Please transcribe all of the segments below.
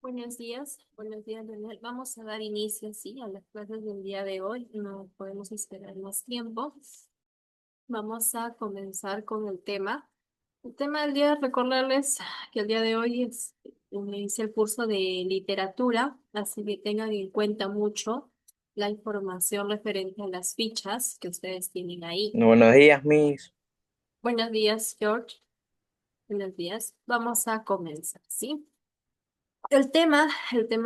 Buenos días, Leonel. Vamos a dar inicio, sí, a las clases del día de hoy. No podemos esperar más tiempo. Vamos a comenzar con el tema. El tema del día, recordarles que el día de hoy inicia el curso de literatura, así que tengan en cuenta mucho la información referente a las fichas que ustedes tienen ahí. Buenos días, Miss. Buenos días, George. Buenos días. Vamos a comenzar, ¿sí? El tema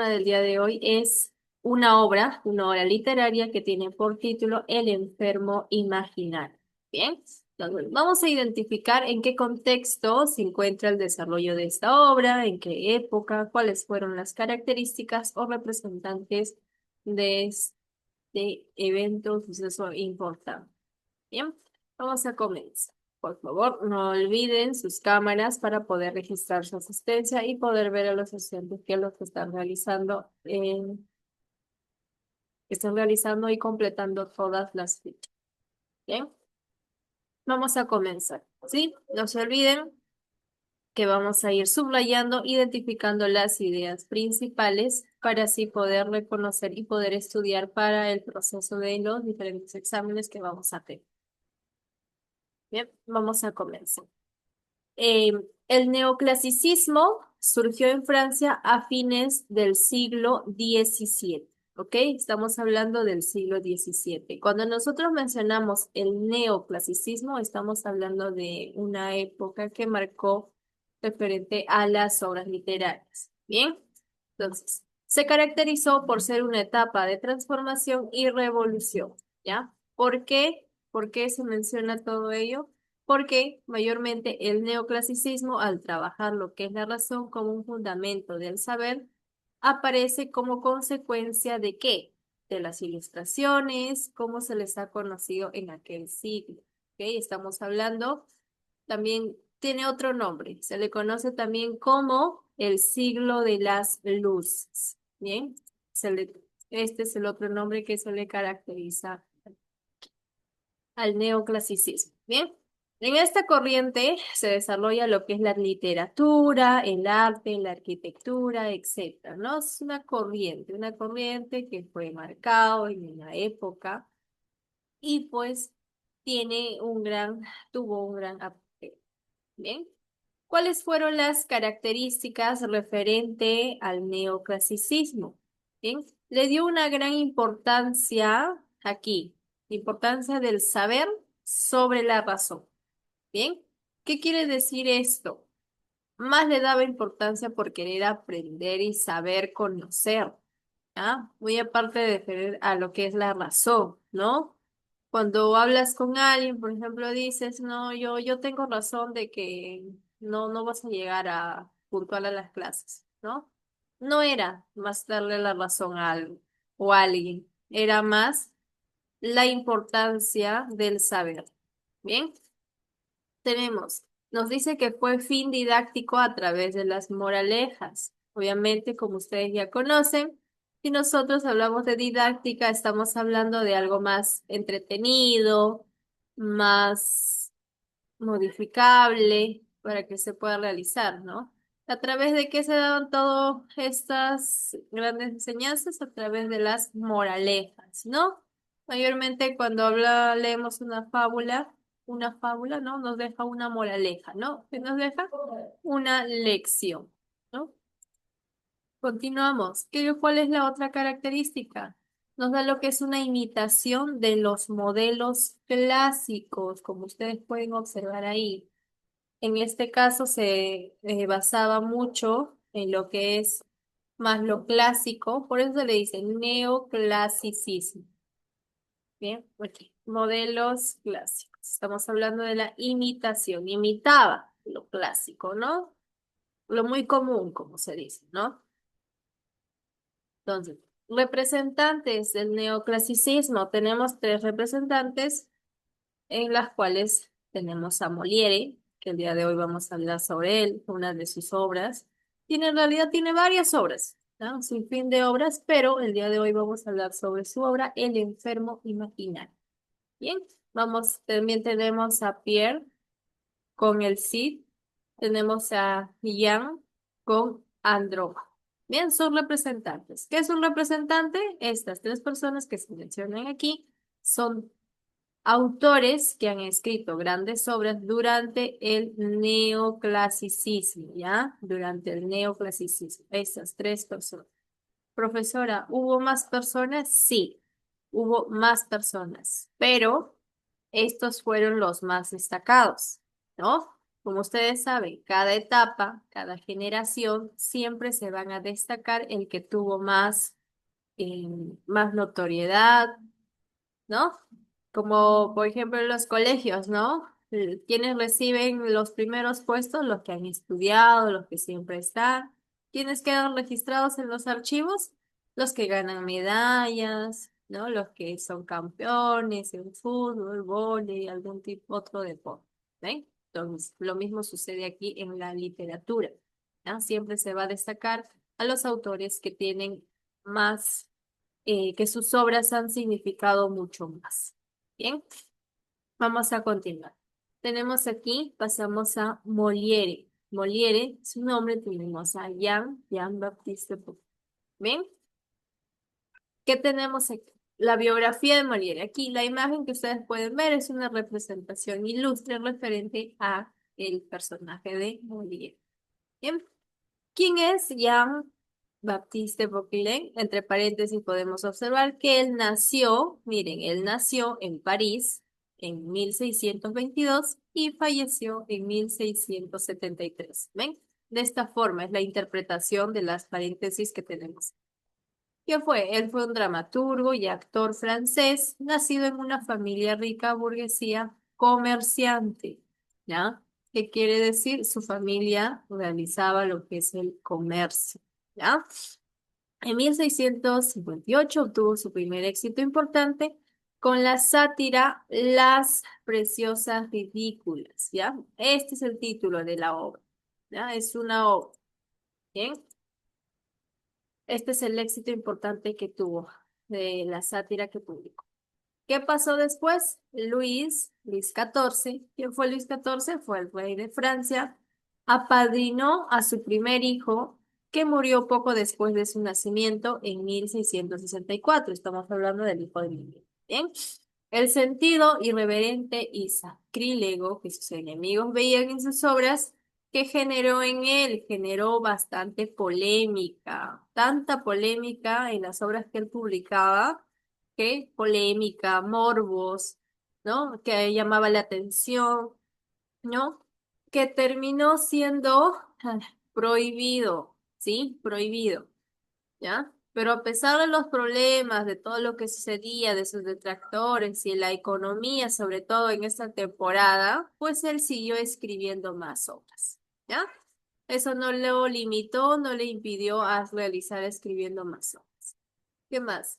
del día de hoy es una obra literaria que tiene por título El enfermo imaginario. Bien, entonces vamos a identificar en qué contexto se encuentra el desarrollo de esta obra, en qué época, cuáles fueron las características o representantes de este evento, suceso importante. Bien, vamos a comenzar. Por favor, no olviden sus cámaras para poder registrar su asistencia y poder ver a los estudiantes que lo que están realizando y completando todas las fichas. Bien, vamos a comenzar. ¿Sí? No se olviden que vamos a ir subrayando, identificando las ideas principales para así poder reconocer y poder estudiar para el proceso de los diferentes exámenes que vamos a tener. Bien, vamos a comenzar. Eh, el neoclasicismo surgió en Francia a fines del siglo XVII, ¿ok? Estamos hablando del siglo XVII. Cuando nosotros mencionamos el neoclasicismo, estamos hablando de una época que marcó referente a las obras literarias. Bien, entonces, se caracterizó por ser una etapa de transformación y revolución, ¿ya? ¿Por qué? ¿Por qué se menciona todo ello? Porque mayormente el neoclasicismo, al trabajar lo que es la razón como un fundamento del saber, aparece como consecuencia de qué? De las ilustraciones, como se les ha conocido en aquel siglo. ¿Ok? Estamos hablando, también tiene otro nombre, se le conoce también como el siglo de las luces. Bien, este es el otro nombre que se le caracteriza al neoclasicismo. Bien, en esta corriente se desarrolla lo que es la literatura, el arte, la arquitectura, etcétera, ¿no? Es una corriente que fue marcado en una época y pues tuvo un gran apogeo. Bien, ¿cuáles fueron las características referente al neoclasicismo? Bien, le dio una gran importancia aquí, importancia del saber sobre la razón. Bien, ¿qué quiere decir esto? Más le daba importancia por querer aprender y saber conocer, ¿ah? Muy aparte de referir a lo que es la razón, ¿no? Cuando hablas con alguien, por ejemplo, dices, no, yo tengo razón de que no vas a llegar a puntual a las clases, ¿no? No era más darle la razón a algo o a alguien, era más la importancia del saber. Bien, nos dice que fue fin didáctico a través de las moralejas. Obviamente, como ustedes ya conocen, si nosotros hablamos de didáctica, estamos hablando de algo más entretenido, más modificable para que se pueda realizar, ¿no? ¿A través de qué se daban todas estas grandes enseñanzas? A través de las moralejas, ¿no? Mayormente cuando leemos una fábula, ¿no? Nos deja una moraleja, ¿no? Que nos deja una lección, ¿no? Continuamos. ¿Cuál es la otra característica? Nos da lo que es una imitación de los modelos clásicos, como ustedes pueden observar ahí. En este caso se basaba mucho en lo que es más lo clásico, por eso se le dice neoclasicismo. Bien, aquí, modelos clásicos. Estamos hablando de la imitación, imitaba lo clásico, ¿no? Lo muy común, como se dice, ¿no? Entonces, representantes del neoclasicismo, tenemos tres representantes en las cuales tenemos a Molière, que el día de hoy vamos a hablar sobre él, una de sus obras. En realidad tiene varias obras, ¿no? Un sinfín de obras, pero el día de hoy vamos a hablar sobre su obra, El enfermo imaginario. Bien, también tenemos a Pierre con el Cid, tenemos a Jean con Andrómaca. Bien, son representantes. ¿Qué es un representante? Estas tres personas que se mencionan aquí son autores que han escrito grandes obras durante el neoclasicismo, ¿ya? Durante el neoclasicismo. Estas tres personas. Profesora, ¿hubo más personas? Sí, hubo más personas, pero estos fueron los más destacados, ¿no? Como ustedes saben, cada etapa, cada generación, siempre se van a destacar el que tuvo eh, más notoriedad, ¿no? Como por ejemplo en los colegios, ¿no? Quienes reciben los primeros puestos, los que han estudiado, los que siempre están. ¿Quienes quedan registrados en los archivos? Los que ganan medallas, ¿no? Los que son campeones en fútbol, vóley, algún tipo, otro deporte, ¿ven? Entonces, lo mismo sucede aquí en la literatura, ¿ya? Siempre se va a destacar a los autores que tienen más que sus obras han significado mucho más. Bien, vamos a continuar. Tenemos aquí, pasamos a Molière. Molière, su nombre, tenemos a Jean-Baptiste Poquelin. Bien, ¿qué tenemos aquí? La biografía de Molière. Aquí la imagen que ustedes pueden ver es una representación ilustre referente a el personaje de Molière. Bien, ¿quién es Jean-Baptiste Poquelin? Entre paréntesis podemos observar que él nació, miren, él nació en París en 1622 y falleció en 1673. ¿Ven? De esta forma es la interpretación de las paréntesis que tenemos. ¿Qué fue? Él fue un dramaturgo y actor francés, nacido en una familia rica burguesía comerciante, ¿ya? ¿Qué quiere decir? Su familia realizaba lo que es el comercio, ¿ya? En 1658 obtuvo su primer éxito importante con la sátira Las Preciosas Ridículas, ¿ya? Este es el título de la obra, ¿ya? Es una obra, ¿bien? Este es el éxito importante que tuvo de la sátira que publicó. ¿Qué pasó después? Luis XIV, ¿quién fue Luis XIV? Fue el rey de Francia, apadrinó a su primer hijo, que murió poco después de su nacimiento en 1664. Estamos hablando del hijo de Miguel. Bien, el sentido irreverente y sacrílego que sus enemigos veían en sus obras, que generó en él, generó bastante polémica, tanta polémica en las obras que él publicaba, que polémica, morbos, ¿no? Que llamaba la atención, ¿no? Que terminó siendo prohibido, ¿sí? Prohibido. ¿Ya? Pero a pesar de los problemas, de todo lo que sucedía, de sus detractores y la economía, sobre todo en esta temporada, pues él siguió escribiendo más obras, ¿ya? Eso no lo limitó, no le impidió a realizar escribiendo más obras. ¿Qué más?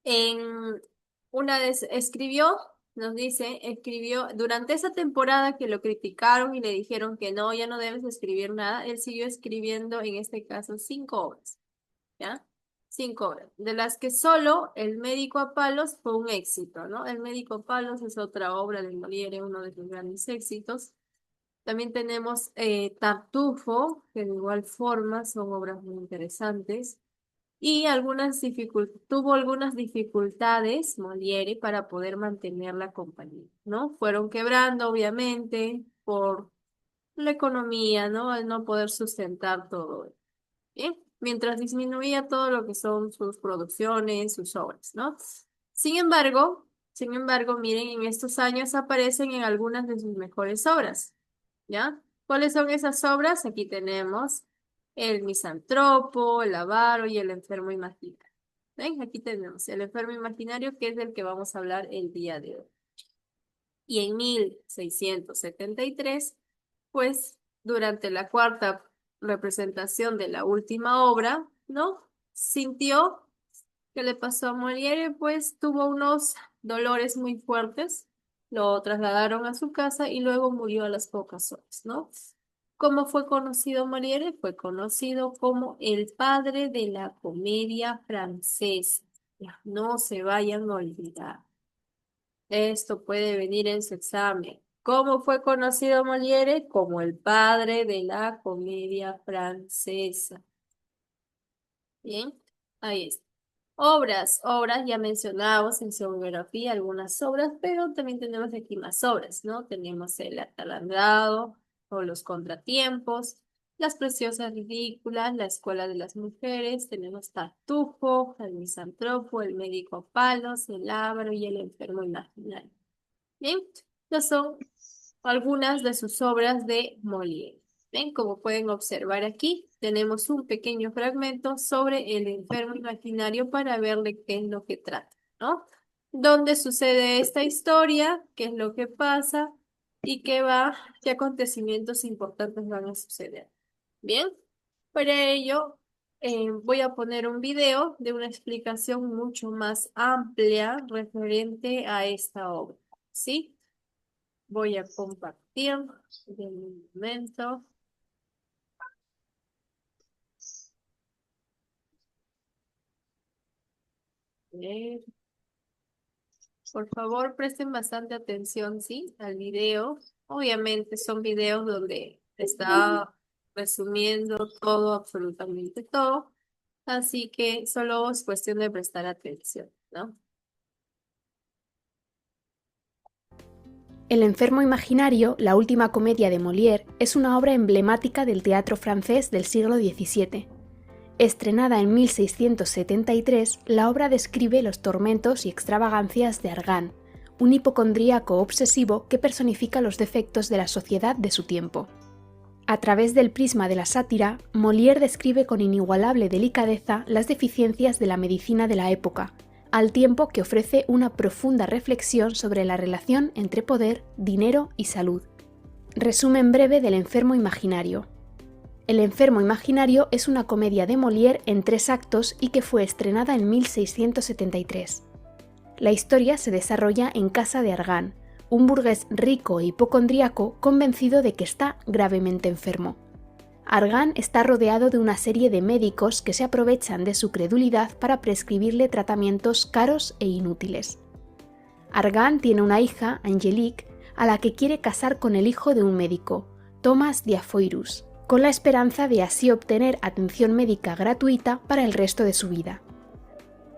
En una vez escribió, nos dice, escribió, durante esa temporada que lo criticaron y le dijeron que no, ya no debes escribir nada, él siguió escribiendo, en este caso, 5 obras. ¿Ya? 5 obras, de las que solo El médico a palos fue un éxito, ¿no? El médico a palos es otra obra de Molière, uno de sus grandes éxitos. También tenemos Tartufo, que de igual forma son obras muy interesantes. Y tuvo algunas dificultades Molière para poder mantener la compañía, ¿no? Fueron quebrando, obviamente, por la economía, ¿no? Al no poder sustentar todo. ¿Bien? Mientras disminuía todo lo que son sus producciones, sus obras, ¿no? Sin embargo, miren, en estos años aparecen en algunas de sus mejores obras, ¿ya? ¿Cuáles son esas obras? Aquí tenemos El Misantropo, El Avaro y El Enfermo Imaginario. ¿Ven? Aquí tenemos El Enfermo Imaginario, que es del que vamos a hablar el día de hoy. Y en 1673, pues durante la cuarta representación de la última obra, ¿no? Sintió que le pasó a Molière, pues tuvo unos dolores muy fuertes, lo trasladaron a su casa y luego murió a las pocas horas, ¿no? ¿Cómo fue conocido Molière? Fue conocido como el padre de la comedia francesa. Ya, no se vayan a olvidar. Esto puede venir en su examen. ¿Cómo fue conocido Molière? Como el padre de la comedia francesa. Bien, ahí está. Obras, ya mencionábamos en su biografía algunas obras, pero también tenemos aquí más obras, ¿no? Tenemos el Atalandrado o Los Contratiempos, Las Preciosas Ridículas, La Escuela de las Mujeres, tenemos Tartufo, El Misantropo, El Médico Palos, El Lábaro y El Enfermo Imaginario. Bien, estas son algunas de sus obras de Molière. Bien, como pueden observar aquí, tenemos un pequeño fragmento sobre el enfermo imaginario para ver de qué es lo que trata, ¿no? ¿Dónde sucede esta historia? ¿Qué es lo que pasa? ¿Y qué acontecimientos importantes van a suceder? Bien, para ello voy a poner un video de una explicación mucho más amplia referente a esta obra. ¿Sí? Voy a compartir de un momento. Eh, Por favor, presten bastante atención, ¿sí? Al video. Obviamente son videos donde está resumiendo todo, absolutamente todo. Así que solo es cuestión de prestar atención, ¿no? El enfermo imaginario, la última comedia de Molière, es una obra emblemática del teatro francés del siglo XVII. Estrenada en 1673, la obra describe los tormentos y extravagancias de Argan, un hipocondríaco obsesivo que personifica los defectos de la sociedad de su tiempo. A través del prisma de la sátira, Molière describe con inigualable delicadeza las deficiencias de la medicina de la época, al tiempo que ofrece una profunda reflexión sobre la relación entre poder, dinero y salud. Resumen breve del enfermo imaginario. El enfermo imaginario es una comedia de Molière en 3 actos y que fue estrenada en 1673. La historia se desarrolla en casa de Argan, un burgués rico e hipocondríaco convencido de que está gravemente enfermo. Argan está rodeado de una serie de médicos que se aprovechan de su credulidad para prescribirle tratamientos caros e inútiles. Argan tiene una hija, Angélique, a la que quiere casar con el hijo de un médico, Thomas Diafoirus, con la esperanza de así obtener atención médica gratuita para el resto de su vida.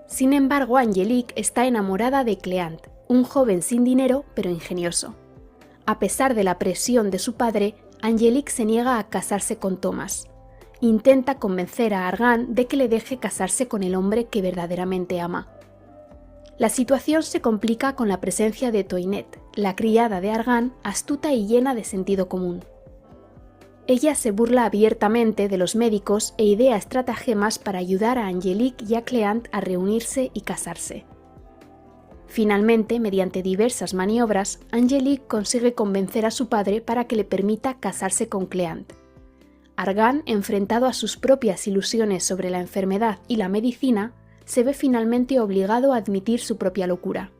Sin embargo, Angélique está enamorada de Cléant, un joven sin dinero pero ingenioso. A pesar de la presión de su padre, Angélique se niega a casarse con Thomas. Intenta convencer a Argan de que le deje casarse con el hombre que verdaderamente ama. La situación se complica con la presencia de Toinette, la criada de Argan, astuta y llena de sentido común. Ella se burla abiertamente de los médicos e idea estratagemas para ayudar a Angélique y a Cléant a reunirse y casarse. Finalmente, mediante diversas maniobras, Angélique consigue convencer a su padre para que le permita casarse con Cléant. Argan, enfrentado a sus propias ilusiones sobre la enfermedad y la medicina, se ve finalmente obligado a admitir su propia locura.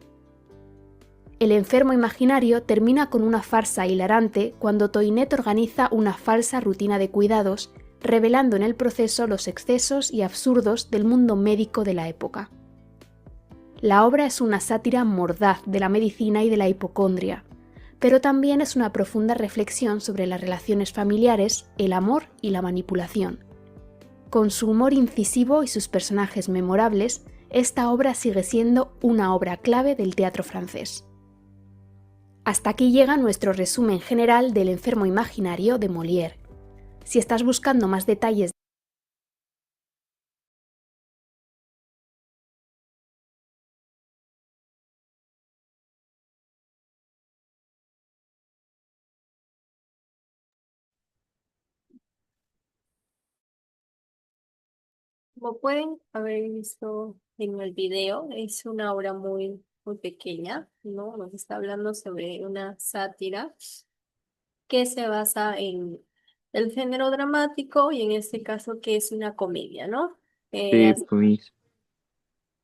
El enfermo imaginario termina con una farsa hilarante cuando Toinette organiza una falsa rutina de cuidados, revelando en el proceso los excesos y absurdos del mundo médico de la época. La obra es una sátira mordaz de la medicina y de la hipocondria, pero también es una profunda reflexión sobre las relaciones familiares, el amor y la manipulación. Con su humor incisivo y sus personajes memorables, esta obra sigue siendo una obra clave del teatro francés. Hasta aquí llega nuestro resumen general del enfermo imaginario de Molière. Si estás buscando más detalles, Como pueden haber visto en el video, es una obra muy pequeña, ¿no? Nos está hablando sobre una sátira que se basa en el género dramático y en este caso que es una comedia, ¿no? Eh, Sí, as- pues,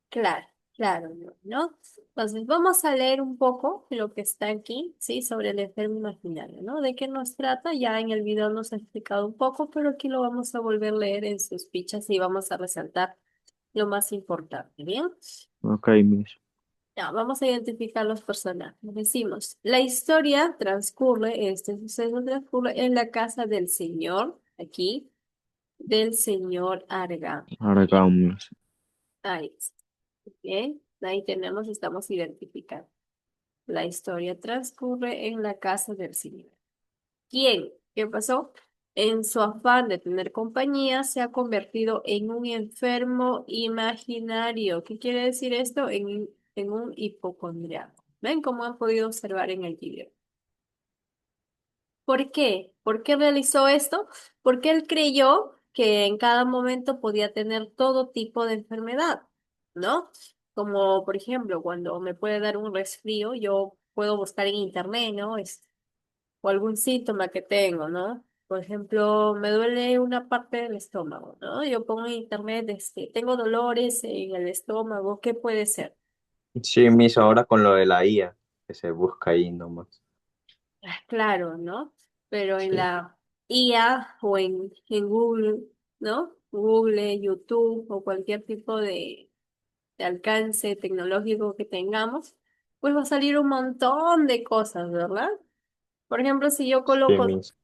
claro, claro, ¿no? Entonces vamos a leer un poco lo que está aquí, ¿sí? Sobre el enfermo imaginario, ¿no? ¿De qué nos trata? Ya en el video nos ha explicado un poco, pero aquí lo vamos a volver a leer en sus fichas y vamos a resaltar lo más importante, ¿bien? ok, Miss. Ya, vamos a identificar los personajes. Decimos, la historia transcurre, este suceso transcurre en la casa del señor, aquí. del señor Argan. Argamos. Ahí está. Bien, ahí tenemos, estamos identificando. La historia transcurre en la casa del señor. ¿Quién? ¿Qué pasó? En su afán de tener compañía, se ha convertido en un enfermo imaginario. ¿Qué quiere decir esto? En un hipocondriaco. ¿Ven cómo han podido observar en el video? ¿Por qué? ¿Por qué realizó esto? Porque él creyó que en cada momento podía tener todo tipo de enfermedad, ¿no? Como por ejemplo, cuando me puede dar un resfrío, yo puedo buscar en internet, ¿no? O algún síntoma que tengo, ¿no? Por ejemplo, me duele una parte del estómago, ¿no? Yo pongo en internet, tengo dolores en el estómago, ¿qué puede ser? Sí, miso, ahora con lo de la IA, que se busca ahí nomás. Claro, ¿no? Pero en Sí, la IA o en Google, ¿no? Google, YouTube o cualquier tipo de alcance tecnológico que tengamos, pues va a salir un montón de cosas, ¿verdad? Por ejemplo, si yo sí, coloco, miso.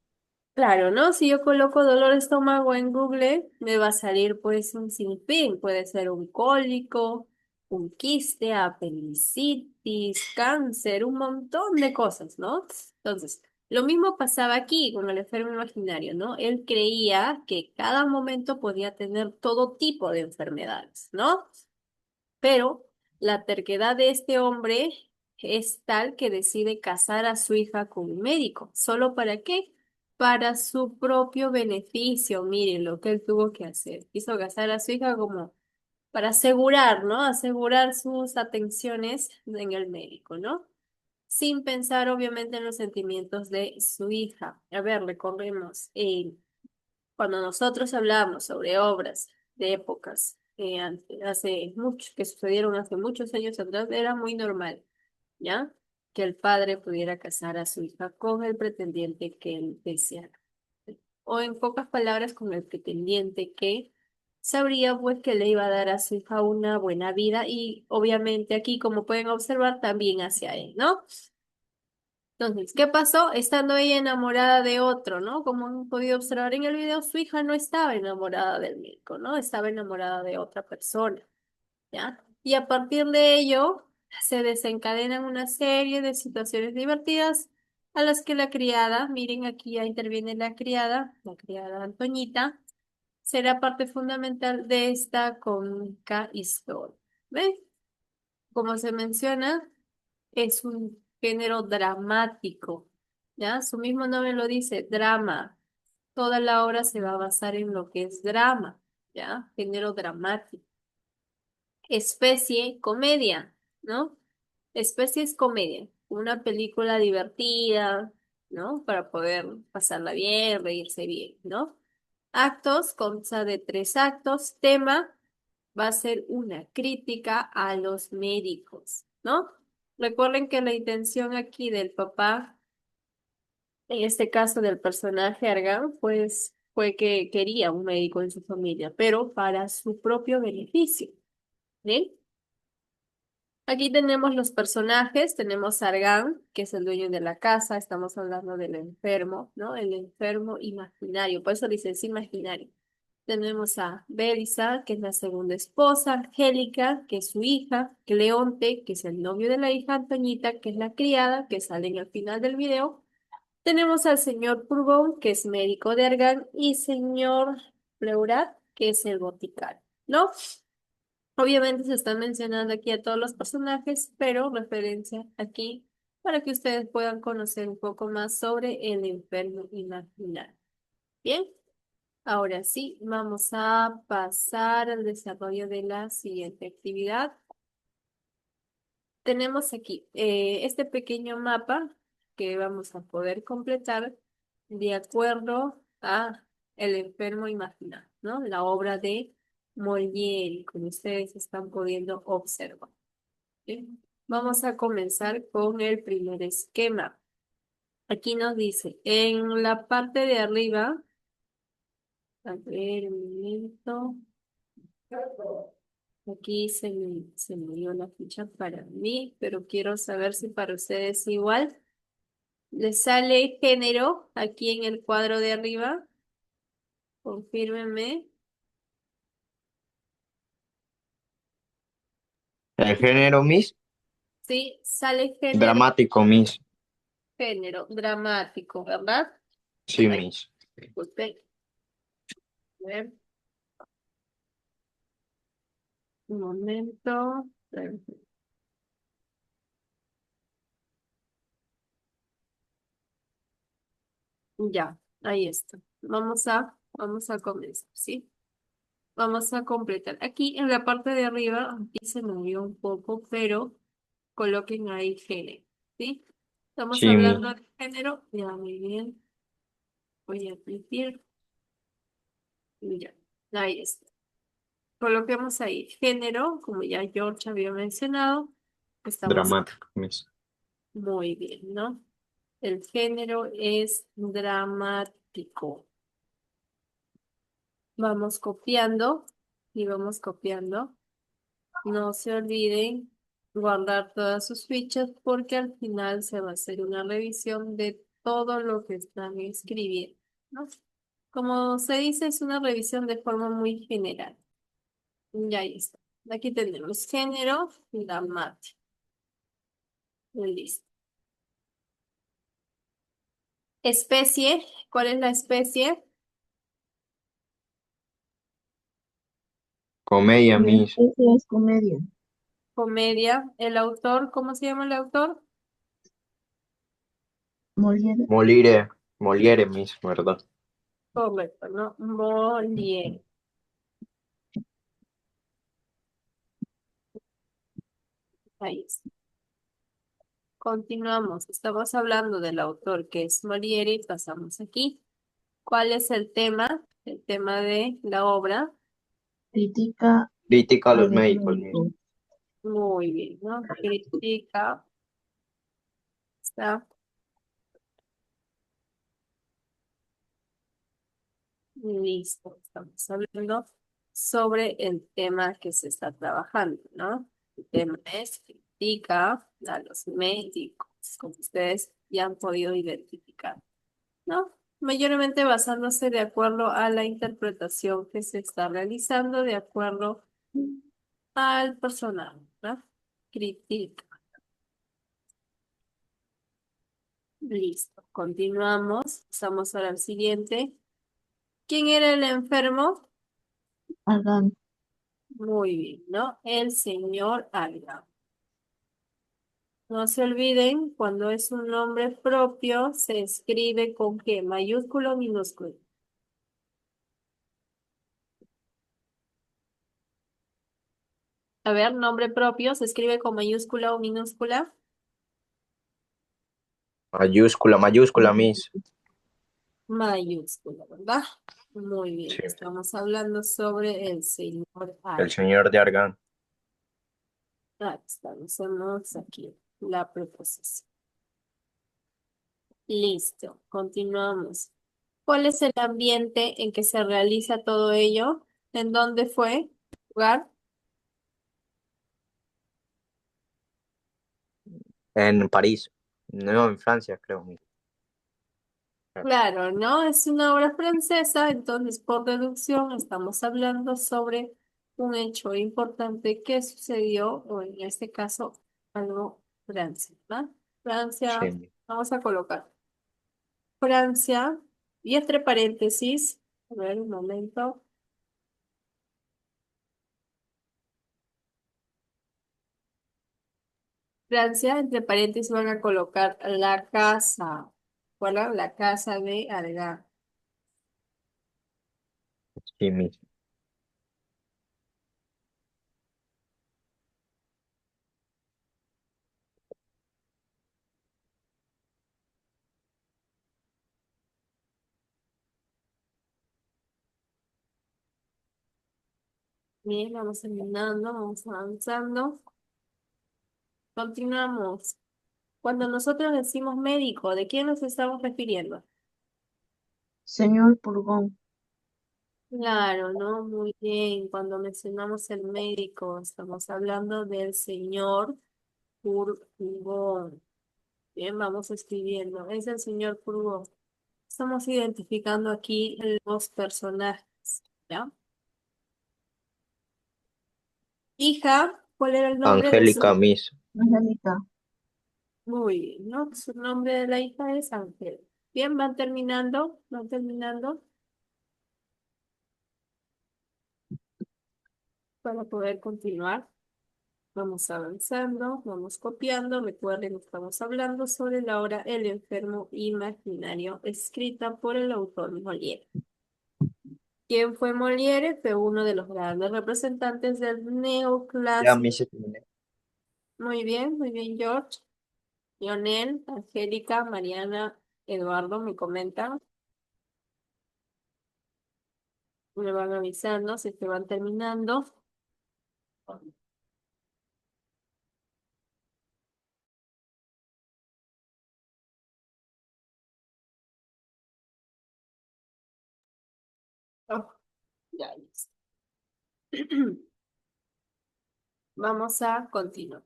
claro, ¿no? Si yo coloco dolor de estómago en Google, me va a salir pues un sinfín. Puede ser un cólico, un quiste, apendicitis, cáncer, un montón de cosas, ¿no? Entonces, lo mismo pasaba aquí con el enfermo imaginario, ¿no? Él creía que cada momento podía tener todo tipo de enfermedades, ¿no? Pero la terquedad de este hombre es tal que decide casar a su hija con un médico. ¿Solo para qué? Para su propio beneficio. Miren lo que él tuvo que hacer. Quiso casar a su hija como para asegurar, ¿no? Asegurar sus atenciones en el médico, ¿no? Sin pensar obviamente en los sentimientos de su hija. A ver, recordemos. Cuando nosotros hablamos sobre obras de épocas hace mucho, que sucedieron hace muchos años atrás, era muy normal, ¿ya? Que el padre pudiera casar a su hija con el pretendiente que él deseara. O en pocas palabras, con el pretendiente que sabría pues que le iba a dar a su hija una buena vida y obviamente aquí, como pueden observar, también hacia él, ¿no? Entonces, ¿qué pasó? Estando ella enamorada de otro, ¿no? Como han podido observar en el video, su hija no estaba enamorada del médico, ¿no? Estaba enamorada de otra persona, ¿ya? Y a partir de ello, se desencadenan una serie de situaciones divertidas a las que la criada, miren, aquí ya interviene la criada Antoñita, será parte fundamental de esta cómica historia. ¿Ven? Como se menciona, es un género dramático, ¿ya? Su mismo nombre lo dice, drama. Toda la obra se va a basar en lo que es drama, ¿ya? Género dramático. Especie, comedia, ¿no? Especie es comedia, una película divertida, ¿no? Para poder pasarla bien, reírse bien, ¿no? Actos, consta de 3 actos. Tema va a ser una crítica a los médicos, ¿no? Recuerden que la intención aquí del papá, en este caso del personaje Argan, pues fue que quería un médico en su familia, pero para su propio beneficio, ¿bien? Aquí tenemos los personajes, tenemos a Argan, que es el dueño de la casa, estamos hablando del enfermo, ¿no? El enfermo imaginario, por eso dice es imaginario. Tenemos a Belisa, que es la segunda esposa, Angélica, que es su hija, Cleonte, que es el novio de la hija, Antoñita, que es la criada, que sale en el final del video. Tenemos al señor Purgón, que es médico de Argan, y señor Pleurat, que es el boticario, ¿no? Obviamente se están mencionando aquí a todos los personajes, pero referencia aquí para que ustedes puedan conocer un poco más sobre el enfermo imaginario. Bien. Ahora sí, vamos a pasar al desarrollo de la siguiente actividad. Tenemos aquí este pequeño mapa que vamos a poder completar de acuerdo a El enfermo imaginario, ¿no? La obra de Molière, como ustedes están pudiendo observar. ¿Bien? Vamos a comenzar con el primer esquema. Aquí nos dice, en la parte de arriba, a ver, un momento. Aquí se me dio la ficha para mí, pero quiero saber si para ustedes igual. ¿Les sale género aquí en el cuadro de arriba? Confírmeme. El género, Miss. Sí, sale Dramático, Miss. género dramático, ¿verdad? Sí, Ay, Miss. disculpe. A ver, un momento. Ya, ahí está. Vamos a comenzar, ¿sí? Vamos a completar. Aquí en la parte de arriba, aquí se movió un poco, pero coloquen ahí género, ¿sí? Estamos Sí, Miss. hablando de género. Ya, muy bien. Voy a admitir. Ya, ahí está. Coloquemos ahí género, como ya George había mencionado. Estamos Dramático, Miss. muy bien, ¿no? El género es dramático. Vamos copiando y vamos copiando. No se olviden guardar todas sus fichas porque al final se va a hacer una revisión de todo lo que están escribiendo, ¿no? Como se dice, es una revisión de forma muy general. Ya ahí está. Aquí tenemos género, dramático. Listo. Especie, ¿cuál es la especie? Comedia, La Miss. especie es comedia. Comedia. El autor, ¿cómo se llama el autor? Molière. Molière. Molière, Miss, ¿verdad? Correcto, ¿no? Molière. Ahí está. Continuamos. Estamos hablando del autor que es Molière y pasamos aquí. ¿Cuál es el tema? El tema de la obra. Critica Crítica a a los los médicos, Miss. médicos. Muy bien, ¿no? Crítica. Está listo. Estamos hablando sobre el tema que se está trabajando, ¿no? El tema es crítica a los médicos, como ustedes ya han podido identificar, ¿no? Mayormente basándose de acuerdo a la interpretación que se está realizando, de acuerdo al personaje, ¿no? Critica. Listo. Continuamos. Pasamos ahora al siguiente. ¿Quién era el enfermo? Argan. Muy bien, ¿no? El señor Alga. No se olviden, cuando es un nombre propio, se escribe con qué, mayúscula o minúscula. A ver, nombre propio, ¿se escribe con mayúscula o minúscula? Mayúscula, mayúscula, Miss. Mayúscula, ¿verdad? Muy bien, Sí. estamos hablando sobre el señor El Alga. señor de Argan. Hacemos aquí la preposición. Listo, continuamos. ¿Cuál es el ambiente en que se realiza todo ello? ¿En dónde fue? ¿Lugar? En París. No, en Francia, creo, Miss. Claro, ¿no? Es una obra francesa, entonces por deducción estamos hablando sobre un hecho importante que sucedió, o en este caso, algo Francia, ¿verdad? Sí, Francia, Miss. vamos a colocar Francia, y entre paréntesis, a ver un momento. Francia, entre paréntesis van a colocar la casa. Bueno, la casa de Argan. Sí, Miss. Bien, vamos terminando, vamos avanzando. Continuamos. Cuando nosotros decimos médico, ¿de quién nos estamos refiriendo? Señor Purgón. Claro, ¿no? Muy bien. Cuando mencionamos el médico, estamos hablando del señor Purgón. Bien, vamos escribiendo. Es el señor Purgón. Estamos identificando aquí los personajes, ¿ya? Hija, ¿cuál era el nombre de Angélica su...? Miss. Angélica. Muy bien, ¿no? Su nombre de la hija es Ángel. Bien, van terminando, van terminando para poder continuar. Vamos avanzando, vamos copiando. Recuerden que estamos hablando sobre la obra El enfermo imaginario, escrita por el autor Molière. ¿Quién fue Molière? Fue uno de los grandes representantes del Ya, neoclásico. Miss, terminé. Muy bien, George. Lionel, Angélica, Mariana, Eduardo, me comentan. Me van avisando si se van terminando. Oh, ya listo. Vamos a continuar.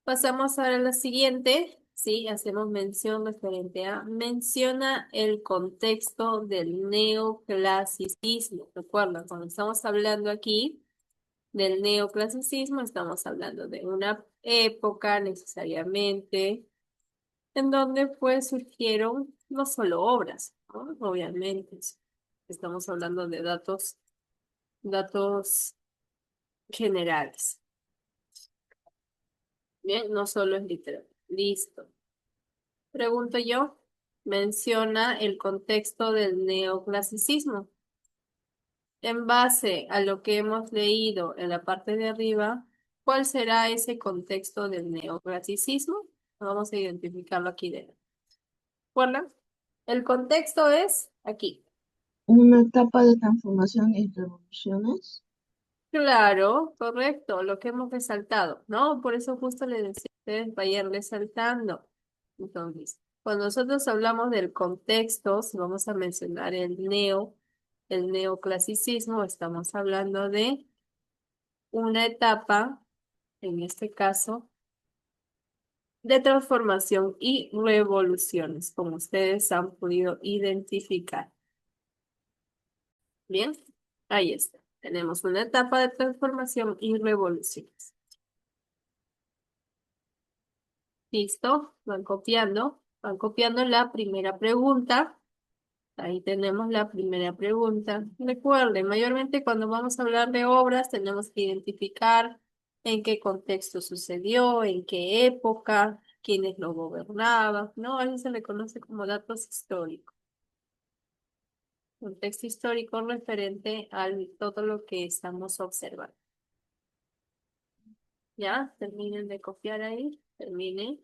Pasamos ahora a la siguiente. Sí, hacemos mención referente a. Menciona el contexto del neoclasicismo. Recuerda, cuando estamos hablando aquí del neoclasicismo, estamos hablando de una época necesariamente en donde pues surgieron no solo obras, ¿no? Obviamente. Estamos hablando de datos generales. Bien, no solo es literatura. Listo. Pregunto yo, menciona el contexto del neoclasicismo. En base a lo que hemos leído en la parte de arriba, ¿cuál será ese contexto del neoclasicismo? Vamos a identificarlo aquí dentro. ¿Recuerdan? El contexto es aquí. Una etapa de transformación y revoluciones. Claro, correcto, lo que hemos resaltado, ¿no? Por eso justo les decía a ustedes, vayan resaltando. Entonces, cuando nosotros hablamos del contexto, si vamos a mencionar el neoclasicismo, estamos hablando de una etapa, en este caso, de transformación y revoluciones, como ustedes han podido identificar. Bien, ahí está. Tenemos una etapa de transformación y revoluciones. Listo, van copiando la primera pregunta. Ahí tenemos la primera pregunta. Recuerden, mayormente cuando vamos a hablar de obras tenemos que identificar en qué contexto sucedió, en qué época, quiénes lo gobernaban, ¿no? A eso se le conoce como datos históricos. Contexto histórico referente a todo lo que estamos observando. ¿Ya? Terminen de copiar ahí. Terminen.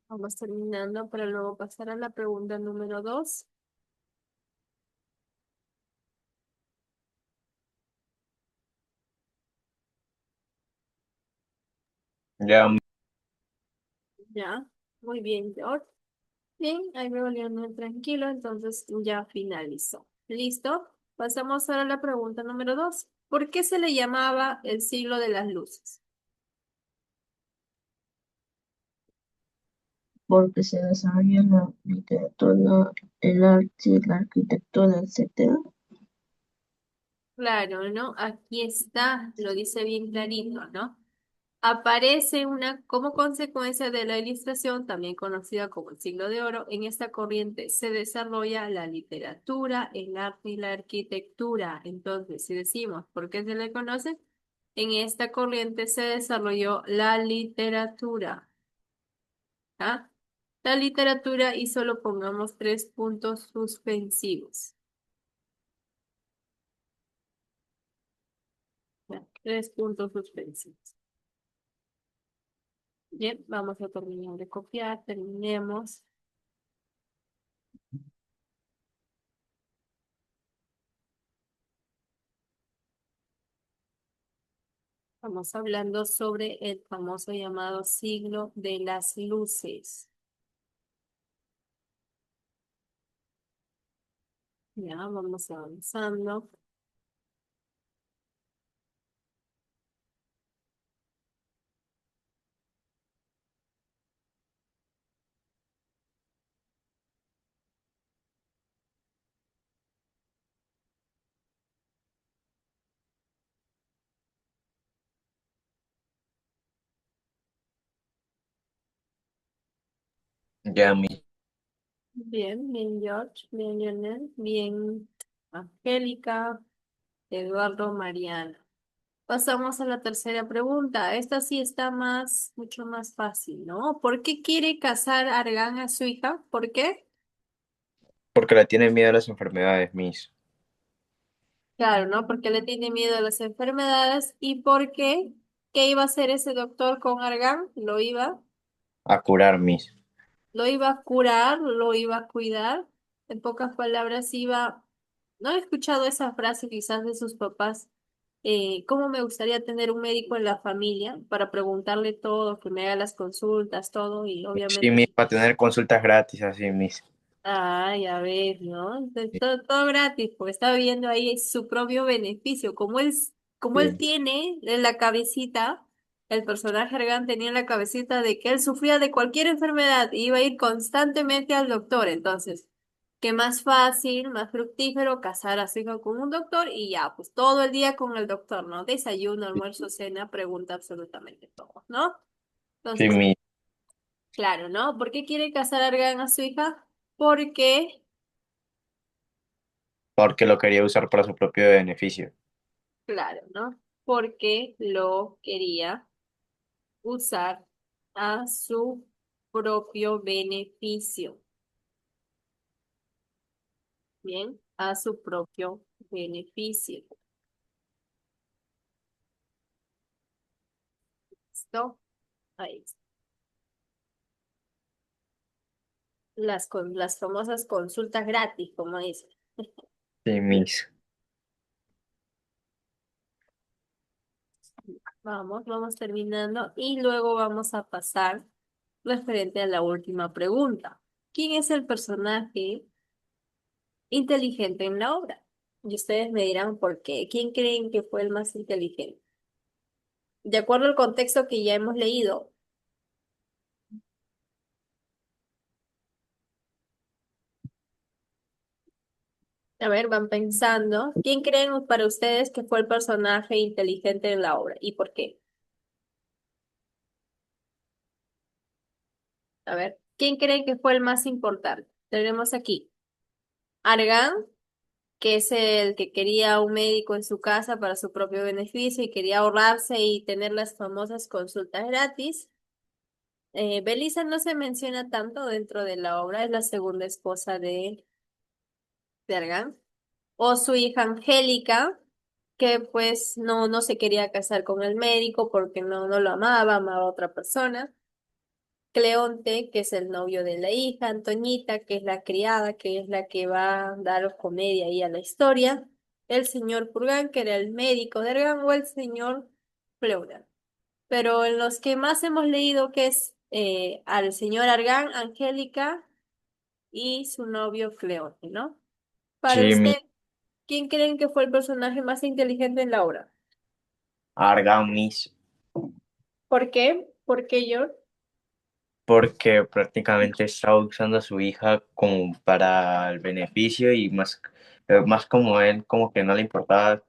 Vamos terminando para luego pasar a la pregunta número 2. Ya, Ya, muy bien, George. Bien, ahí me volviendo tranquilo, entonces ya finalizó. ¿Listo? Pasamos ahora a la pregunta número 2. ¿Por qué se le llamaba el siglo de las luces? Porque se desarrolla la literatura, el arte, la arquitectura, etcétera. Claro, ¿no? Aquí está, lo dice bien clarito, ¿no? Aparece como consecuencia de la ilustración, también conocida como el siglo de oro, en esta corriente se desarrolla la literatura, el arte y la arquitectura. Entonces, si decimos por qué se le conoce, en esta corriente se desarrolló la literatura. ¿Ah? La literatura y solo pongamos 3 puntos suspensivos. Ya, 3 puntos suspensivos. Bien, vamos a terminar de copiar, terminemos. Estamos hablando sobre el famoso llamado siglo de las luces. Ya, vamos avanzando. Ya, Miss. Bien, bien George, bien Lionel, bien Angélica, Eduardo, Mariana. Pasamos a la tercera pregunta. Esta sí está mucho más fácil, ¿no? ¿Por qué quiere casar Argan a su hija? ¿Por qué? Porque le tiene miedo a las enfermedades, Miss. Claro, ¿no? Porque le tiene miedo a las enfermedades y porque ¿qué iba a hacer ese doctor con Argan? A curar, Miss. Lo iba a curar, lo iba a cuidar. En pocas palabras, no he escuchado esa frase quizás de sus papás. ¿Cómo me gustaría tener un médico en la familia para preguntarle todo, que me haga las consultas, todo? Y Sí, Miss, obviamente, para tener consultas gratis, así, Miss. ya ves, ¿no? Entonces, todo gratis, porque está viendo ahí su propio beneficio. Como él Sí, tiene en la cabecita, el personaje Argan tenía en la cabecita de que él sufría de cualquier enfermedad y iba a ir constantemente al doctor. Entonces, qué más fácil, más fructífero casar a su hijo con un doctor y ya, pues todo el día con el doctor, ¿no? Desayuno, almuerzo, cena, pregunta absolutamente todo, ¿no? sí, Entonces, Miss. claro, ¿no? ¿Por qué quiere casar Argan a su hija? Porque Porque lo quería usar para su propio beneficio. Claro, ¿no? Porque lo quería usar a su propio beneficio. Bien, a su propio beneficio. ¿Listo? Ahí está. Las famosas consultas gratis, como dicen. Sí, Miss. Vamos terminando y luego vamos a pasar referente a la última pregunta. ¿Quién es el personaje inteligente en la obra? Y ustedes me dirán por qué. ¿Quién creen que fue el más inteligente? De acuerdo al contexto que ya hemos leído, a ver, van pensando, ¿quién creen para ustedes que fue el personaje inteligente en la obra y por qué? A ver, ¿quién creen que fue el más importante? Tenemos aquí Argan, que es el que quería un médico en su casa para su propio beneficio y quería ahorrarse y tener las famosas consultas gratis. Belisa no se menciona tanto dentro de la obra, es la segunda esposa de Argan. O su hija Angélica, que pues no se quería casar con el médico porque no lo amaba, amaba a otra persona. Cleonte, que es el novio de la hija, Antoñita, que es la criada, que es la que va a dar comedia ahí a la historia. El señor Purgan, que era el médico de Ergan, o el señor Fleuran. Pero en los que más hemos leído que es al señor Argan, Angélica y su novio Cleonte, ¿no? Para Sí, Miss. usted, ¿quién creen que fue el personaje más inteligente en la obra? Argan, Miss. ¿Por qué? Porque yo, Porque prácticamente estaba usando a su hija como para el beneficio y más como él, como que no le importaba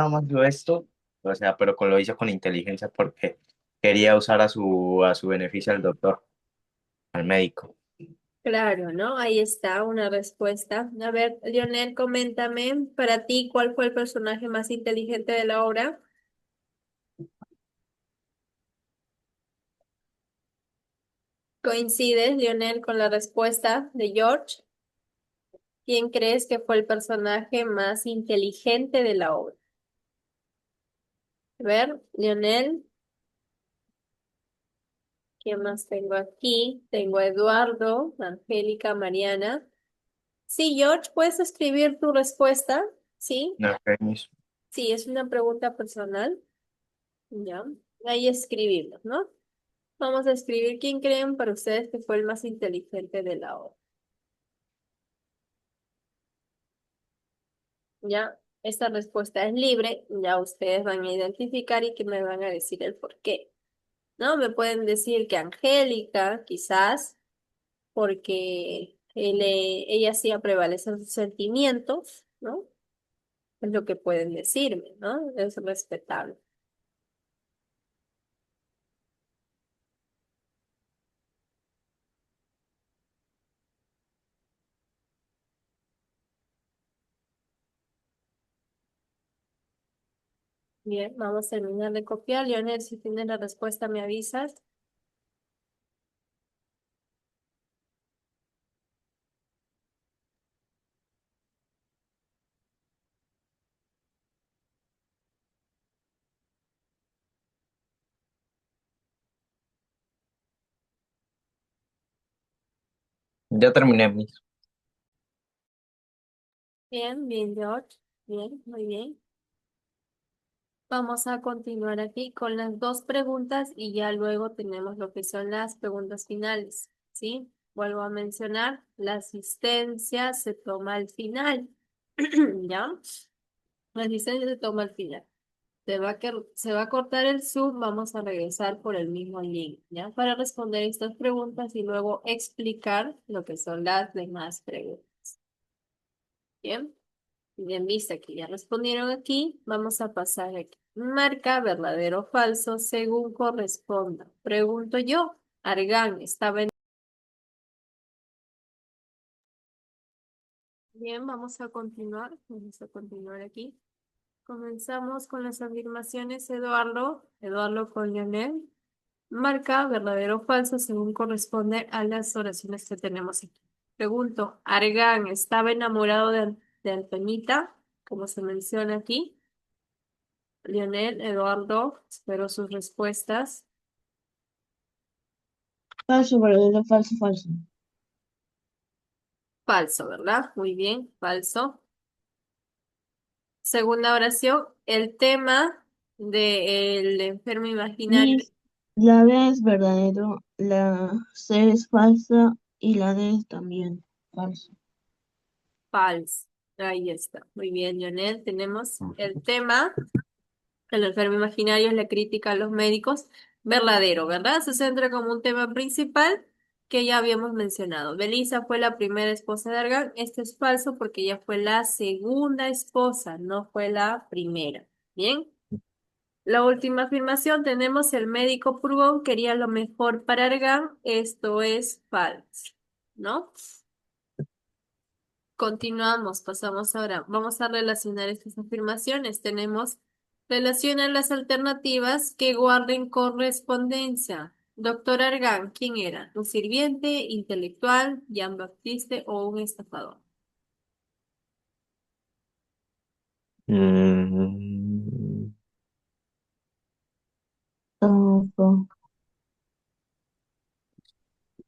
más lo esto, o sea, pero lo hizo con inteligencia porque quería usar a su beneficio al doctor, al médico. claro, ¿no? Ahí está una respuesta. A ver, Lionel, coméntame, para ti, ¿cuál fue el personaje más inteligente de la obra? ¿Coincides, Lionel, con la respuesta de George? ¿Quién crees que fue el personaje más inteligente de la obra? A ver, Lionel, ¿quién más tengo aquí? Tengo a Eduardo, Angélica, Mariana. Sí, George, ¿puedes escribir tu respuesta? Sí, No, ok, Miss. sí, es una pregunta personal. Ya, ahí escribimos, ¿no? Vamos a escribir quién creen para ustedes que fue el más inteligente de la obra. Ya, esta respuesta es libre, ya ustedes van a identificar y que me van a decir el por qué. ¿No? Me pueden decir que Angélica, quizás, porque ella hacía prevalecer sus sentimientos, ¿no? Es lo que pueden decirme, ¿no? Es respetable. Bien, vamos a terminar de copiar. Leonel, si tienes la respuesta, me avisas. Ya terminé mis. Bien, bien, George. Bien, muy bien. Vamos a continuar aquí con las dos preguntas y ya luego tenemos lo que son las preguntas finales, ¿sí? Vuelvo a mencionar, la asistencia se toma al final, ¿ya? La asistencia se toma al final. Se va a cortar el Zoom, vamos a regresar por el mismo link, ¿ya? Para responder estas preguntas y luego explicar lo que son las demás preguntas. ¿Bien? Bien, vista que ya respondieron aquí, vamos a pasar aquí. Marca verdadero o falso según corresponda. Pregunto yo, Argán estaba en... Bien, vamos a continuar. Vamos a continuar aquí. Comenzamos con las afirmaciones, Eduardo. Eduardo con Lionel. Marca verdadero o falso según corresponde a las oraciones que tenemos aquí. Pregunto, Argán estaba enamorado de Antonita, como se menciona aquí. Lionel, Eduardo, espero sus respuestas. Falso, verdadero, falso, falso. Falso, ¿verdad? Muy bien, falso. Segunda oración, el tema del enfermo imaginario, Miss, la B es verdadero, la C es falsa y la D es también falso. falso. Ahí está. Muy bien, Lionel. Tenemos el tema, el enfermo imaginario es la crítica a los médicos, verdadero, ¿verdad? Se centra como un tema principal que ya habíamos mencionado. Belisa fue la primera esposa de Argan. Esto es falso porque ella fue la segunda esposa, no fue la primera. Bien. La última afirmación, tenemos el médico Purgón quería lo mejor para Argan. Esto es falso, ¿no? Continuamos, pasamos ahora. Vamos a relacionar estas afirmaciones. Tenemos, relaciona las alternativas que guarden correspondencia. Doctor Argan, ¿quién era? ¿Un sirviente, intelectual, Jean Baptiste o un estafador? Mm, Tampoco.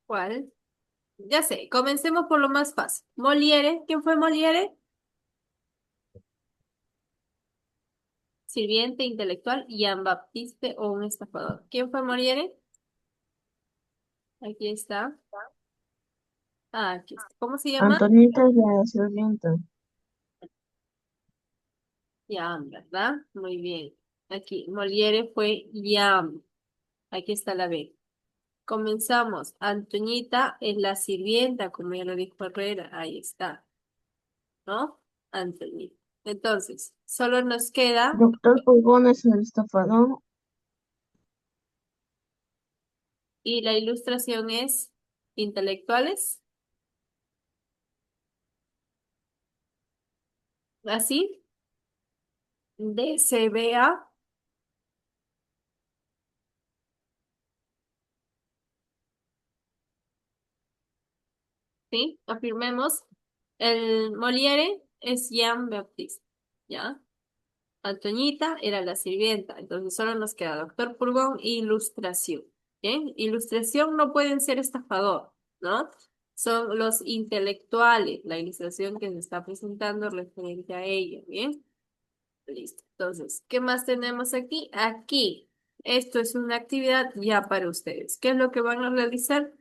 ¿Cuál? Ya sé, comencemos por lo más fácil. Moliere, ¿quién fue Moliere? Sirviente, intelectual, Jean Baptiste o un estafador. ¿Quién fue Moliere? Aquí está. Ah, aquí está. ¿Cómo se llama? Antonita es la sirvienta. Jean, ¿verdad? Muy bien. Aquí, Moliere fue Jean. Aquí está la B. Comenzamos. Antoñita es la sirvienta, como ya lo dijo Herrera. Ahí está, ¿no? Antoñita. Entonces, solo nos queda, Doctor Pulgón es el estafador. y la ilustración es intelectuales. Así, DCBA. ¿Sí? Afirmemos, el Moliere es Jean Baptiste, ¿ya? Antoñita era la sirvienta, entonces solo nos queda Doctor Purgón e Ilustración, ¿bien? Ilustración no pueden ser estafador, ¿no? Son los intelectuales, la ilustración que se está presentando referente a ella, ¿bien? Listo. Entonces, ¿qué más tenemos aquí? Aquí, Esto es una actividad ya para ustedes. ¿Qué es lo que van a realizar?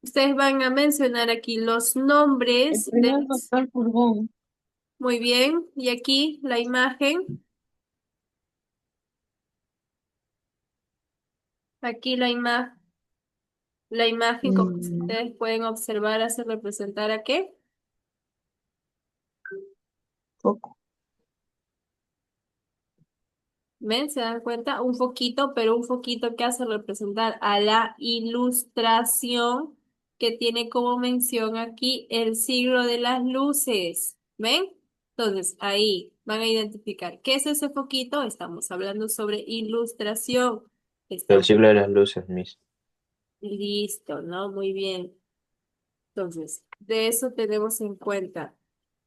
Ustedes van a mencionar aquí los El nombres de... primer doctor Furgón. Muy bien. Y aquí la imagen. Aquí la imagen, como Mm, ustedes pueden observar, hace representar a qué. Foco. ¿Ven? ¿Se dan cuenta? Un foquito, pero un foquito que hace representar a la ilustración que tiene como mención aquí el siglo de las luces. ¿Ven? Entonces, ahí van a identificar. ¿Qué es ese foquito? Estamos hablando sobre ilustración. El Estamos siglo de las luces, Miss. listo, ¿no? Muy bien. Entonces, de eso tenemos en cuenta.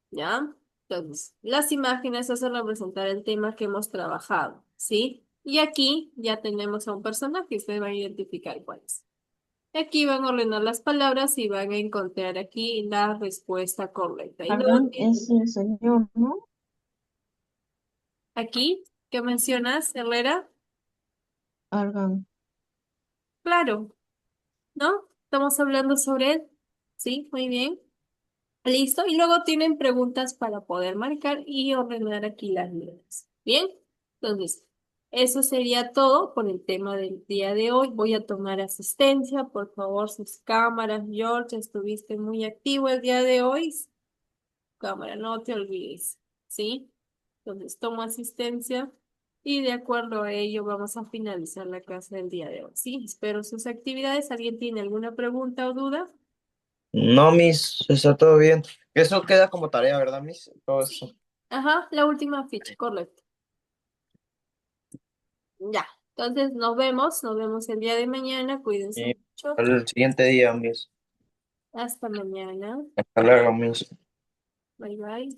¿Ya? Entonces, las imágenes hacen representar el tema que hemos trabajado, ¿sí? Y aquí ya tenemos a un personaje, ustedes van a identificar cuál es. Aquí van a ordenar las palabras y van a encontrar aquí la respuesta correcta. Y luego Argan es el señor, ¿no? aquí, ¿qué mencionas, Herrera? Argan. Claro, ¿no? Estamos hablando sobre él. Sí, muy bien. Listo. Y luego tienen preguntas para poder marcar y ordenar aquí las letras. Bien. Entonces, eso sería todo por el tema del día de hoy. Voy a tomar asistencia. Por favor, sus cámaras. George, estuviste muy activo el día de hoy. Cámara, no te olvides. ¿Sí? Entonces, tomo asistencia. Y de acuerdo a ello, vamos a finalizar la clase del día de hoy. Sí, espero sus actividades. ¿Alguien tiene alguna pregunta o duda? No, Miss, está todo bien. Eso queda como tarea, ¿verdad, Miss? Todo eso. Ajá, la última ficha, correcto. Ya, entonces nos vemos el día de mañana, cuídense Y mucho. el siguiente día, Miss. Hasta mañana. Hasta luego, Miss. Bye bye.